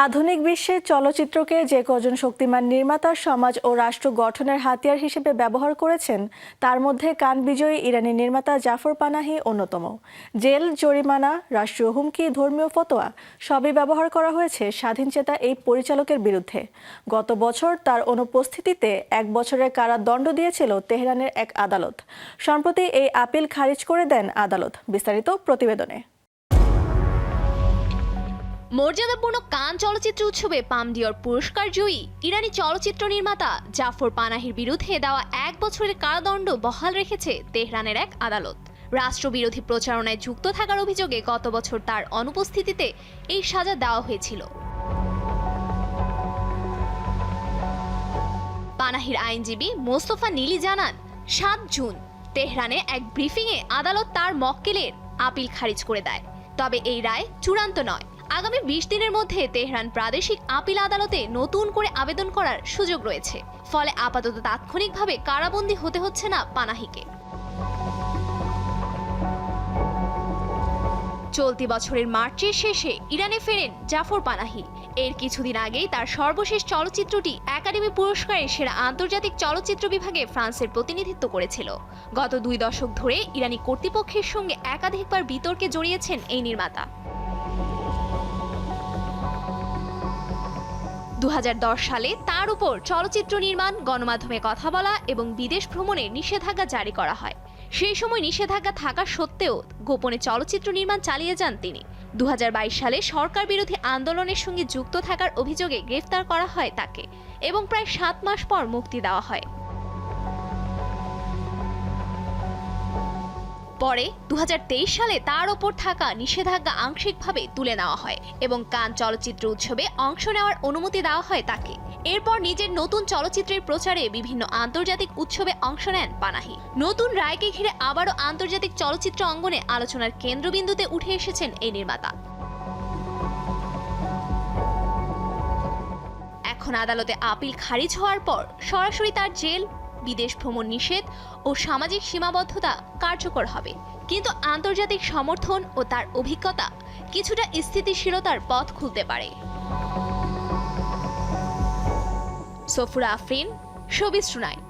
আধুনিক বিশ্বে চলচ্চিত্রকে যে কজন শক্তিমান নির্মাতা সমাজ ও রাষ্ট্র গঠনের হাতিয়ার হিসেবে ব্যবহার করেছেন তার মধ্যে কান বিজয়ী ইরানি নির্মাতা জাফর পানাহি অন্যতম। জেল, জরিমানা, রাষ্ট্রীয় হুমকি, ধর্মীয় ফতোয়া সবই ব্যবহার করা হয়েছে স্বাধীনচেতা এই পরিচালকের বিরুদ্ধে। গত বছর তার অনুপস্থিতিতে 1 বছরের কারাদণ্ড দিয়েছিল তেহরানের এক আদালত। সম্প্রতি এই আপিল খারিজ করে দেন আদালত। বিস্তারিত প্রতিবেদনে। মর্যাদাপূর্ণ কান চলচ্চিত্র উৎসবে পাম ডিওর পুরস্কার জয়ী ইরানি চলচ্চিত্র নির্মাতা জাফর পানাহির বিরুদ্ধে দেওয়া 1 বছরের কারাদণ্ড বহাল রেখেছে তেহরানের এক আদালত। রাষ্ট্রবিরোধী প্রচারণায় যুক্ত থাকার অভিযোগে গত বছর তার অনুপস্থিতিতে এই সাজা দেওয়া হয়েছিল। পানাহির আইনজীবী মোস্তফা নীলি জানান, 7 জুন তেহরানে এক ব্রিফিংয়ে আদালত তার মক্কেলের আপিল খারিজ করে দেয়। তবে এই রায় চূড়ান্ত নয়। আগামী 20 দিনের মধ্যে তেহরান প্রাদেশিক আপিল আদালতে নতুন করে আবেদন করার সুযোগ রয়েছে। ফলে আপাতত তাৎক্ষণিকভাবে কারাবন্দী হতে হচ্ছে না পানাহিকে। চলতি বছরের মার্চের শেষে ইরানে ফেরেন জাফর পানাহি। এর কিছুদিন আগেই তার সর্বশেষ চলচ্চিত্রটি একাডেমি পুরস্কারে সেরা আন্তর্জাতিক চলচ্চিত্র বিভাগে ফ্রান্সের প্রতিনিধিত্ব করেছিল। গত 2 দশক ধরে ইরানি কর্তৃপক্ষের সঙ্গে একাধিকবার বিতর্কে জড়িয়েছেন এই নির্মাতা। 2010 সালে তার উপর চলচ্চিত্র নির্মাণ, গণমাধ্যমে কথা বলা এবং বিদেশ ভ্রমণে নিষেধাজ্ঞা জারি করা হয়। সেই সময় নিষেধাজ্ঞা থাকা সত্ত্বেও গোপনে চলচ্চিত্র নির্মাণ চালিয়ে যান তিনি। 2022 সালে সরকার বিরোধী আন্দোলনের সঙ্গে যুক্ত থাকার অভিযোগে গ্রেফতার করা হয় তাকে এবং প্রায় 7 মাস পর মুক্তি দেওয়া হয়। পরে 2023 সালে তার ওপর থাকা নিষেধাজ্ঞা আংশিকভাবে তুলে নেওয়া হয় এবং কান চলচ্চিত্র উৎসবে অংশ নেওয়ার অনুমতি দেওয়া হয় তাকে। এরপর নিজের নতুন চলচ্চিত্রের প্রচারে বিভিন্ন আন্তর্জাতিক উৎসবে অংশ নেন পানাহি। নতুন রায়কে ঘিরে আবারও আন্তর্জাতিক চলচ্চিত্র অঙ্গনে আলোচনার কেন্দ্রবিন্দুতে উঠে এসেছেন এই নির্মাতা। এখন আদালতে আপিল খারিজ হওয়ার পর সরাসরি তার জেল, বিদেশ ভ্রমণ নিষেধ ও সামাজিক সীমাবদ্ধতা কার্যকর হবে। কিন্তু আন্তর্জাতিক সমর্থন ও তার অভিজ্ঞতা কিছুটা স্থিতিশীলতার পথ খুলতে পারে। Safura Afrin, showbiz tonight.